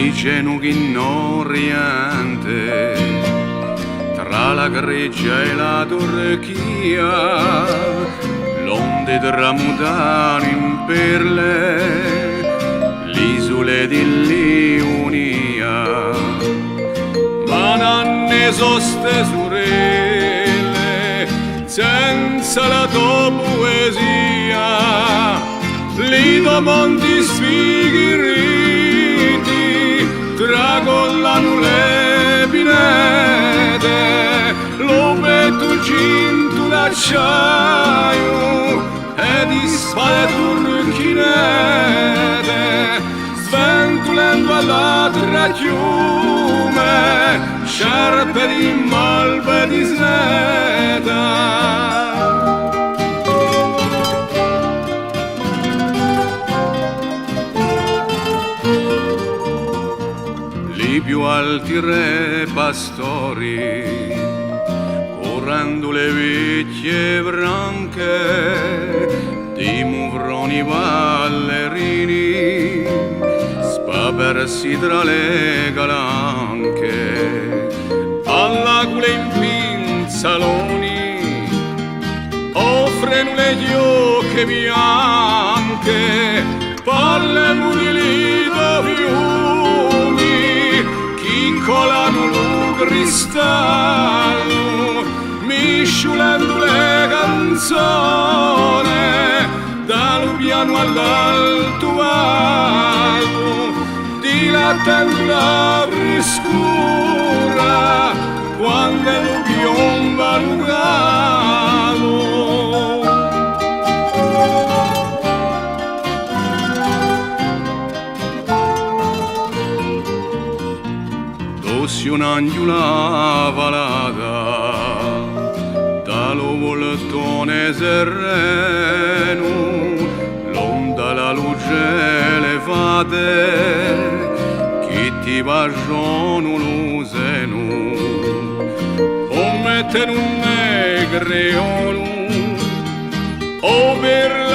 Diceno che non oriente tra la Grecia e la Turchia l'onde tramutano in perle l'isole dell'Ionia, ma non ne soste sorelle senza la tua poesia, li domonti sfiguriti tracollano le pinete, lo pettucinto d'acciaio e di spade turchinete, sventolando all'altra chiume sciarpe di malve di seta. I più alti re pastori, correndo le vecchie branche, di muvroni ballerini, spapersi tra le calanche, all'acule in pinzaloni, offrono le chiocche bianche, parlano di lido fiumi, colano lo cristallo, misciolando le canzoni dal piano all'alto alto, dilatando la frescura quando lo piomba lo galo. Si un'angiola valata dallo voltone sereno, l'onda la luce le fate che ti baciano lo seno, o mettere un negreolo o per